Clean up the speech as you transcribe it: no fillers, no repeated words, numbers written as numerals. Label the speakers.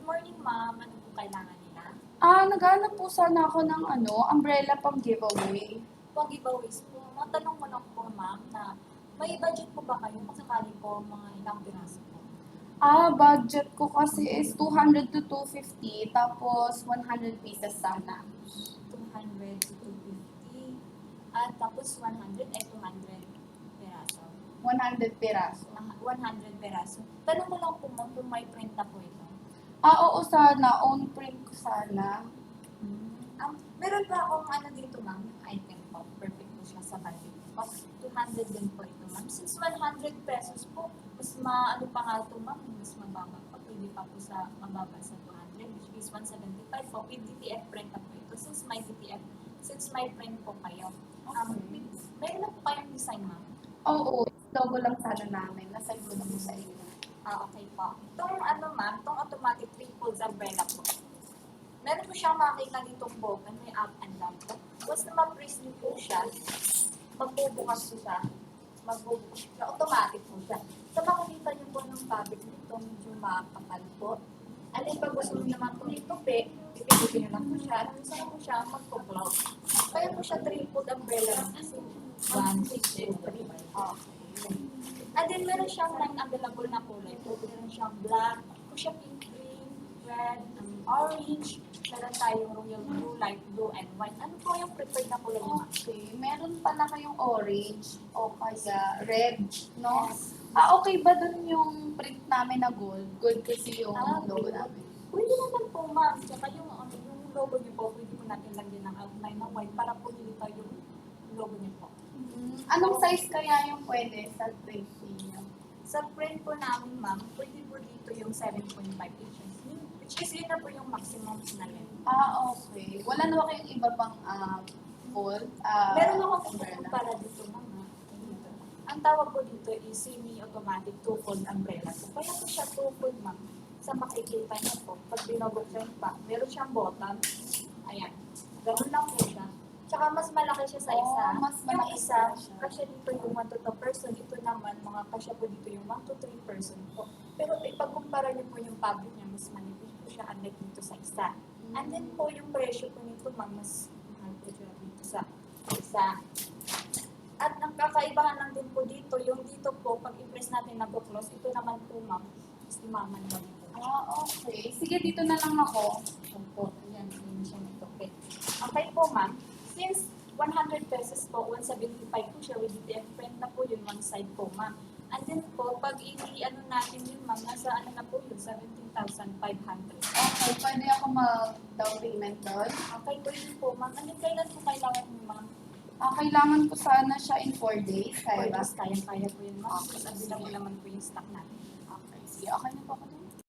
Speaker 1: morning, ma'am. Ano po kailangan nila?
Speaker 2: Naghanap po sana ako ng umbrella pang giveaway.
Speaker 1: Pag giveaways po, matanong ko lang po, ma'am, na may budget po ba kayo kung sakali po mga ilang piraso po?
Speaker 2: Budget ko kasi is 200 to 250, tapos 100 pieces sana.
Speaker 1: 200 to 250, at tapos 100 ay 200 piraso.
Speaker 2: 100 piraso.
Speaker 1: 100 piraso. Tanong ko lang po, ma'am, kung may print na po ito.
Speaker 2: Oo sana. Own print ko sana.
Speaker 1: Meron pa akong dito, ma'am, yung item po. Perfect po siya sa budget po. 200 din po ito, ma'am. Since 100 pesos po, mas ano pa nga ito, ma'am, mas mababa pa. Pwede pa po sa mababa sa 200, which is 175 po. With DTF print na po ito. Since may print po kayo. Meron na po kayong design, ma'am?
Speaker 2: Oo. Logo lang sana namin. Nasend ko na po sa inyo.
Speaker 1: Okay po. Itong ma'am, itong automatic triple umbrella po. Meron po siyang makikita ditong button, may up and down po. Once na ma-press niyo po siya, magbubukas po siya. Automatic po siya. So makikita niyo po ng fabric nito, medyo makakapal po. Alin pag gusto niyo naman po itupi, pipilitin niyo lang po siya. At gusto niyo po siya magpo-cloud. Kaya po siya triple umbrella kasi 1, 6, 2, 3. Okay. And then meron siyang 9 available na kulay po. Meron siyang black, fuchsia pink, green, red, orange. Meron tayong royal blue, light blue, and white. Ano po yung preferred na kulay niyo?
Speaker 2: Okay. Meron pala kayong orange o kaya red, no?
Speaker 1: Yes.
Speaker 2: Okay ba dun yung print namin na gold? Gold kasi yung logo namin.
Speaker 1: Pwede naman po, ma'am. Tsaka yung logo niyo po, pwede po natin lagyan ng outline na white para po dito yung logo niyo po.
Speaker 2: Anong size kaya yung pwede sa print niyo?
Speaker 1: Sa print po namin, ma'am, pwede po dito yung 7.5 inches. Which is yun na po yung maximum na length.
Speaker 2: Okay. Wala na ba kayong iba pang fold?
Speaker 1: Meron akong
Speaker 2: umbrella?
Speaker 1: para dito, ma'am. Ang tawag po dito is semi-automatic two-fold umbrella. So, kaya po siya two-fold, ma'am. Sa makikita niyo po, pag binubuksan pa, meron siyang button. Ayan. Ganoon lang po siya. Tsaka mas malaki siya sa isa.
Speaker 2: Mas
Speaker 1: Yung
Speaker 2: malaki
Speaker 1: isa,
Speaker 2: siya.
Speaker 1: kasya dito yung 1 to 2 person. Ito naman, mga kasya po dito yung 1 to 3 person po. Pero ipagkumpara niyo po yung fabric niya, mas manipis po siya unlike dito sa isa. And then po yung presyo po nito, ma'am, mas mahal po siya dito sa isa. At ang kakaibahan lang din po dito, yung dito po, pag i-press natin nag-close, ito naman po, ma'am, is imaman mo nito.
Speaker 2: Okay. Sige, dito na lang ako.
Speaker 1: Opo, ayan, hindi siya nito. Okay po, ma'am. Since 100 pesos po, 175 po siya with DTF print na po yun, one side po, ma'am. And then po, pag natin yun, ma'am, nasa na po yun, 17,500.
Speaker 2: Okay, pwede ako mag-down payment doon?
Speaker 1: Okay, pwede po, ma'am. And then kailan po kailangan mo, ma'am?
Speaker 2: Kailangan ko sana siya in 4 days. Kaya ba?
Speaker 1: Kaya po yun, ma'am. Kasi available naman po yung stock natin.
Speaker 2: Okay, sige. Okay na po ako doon.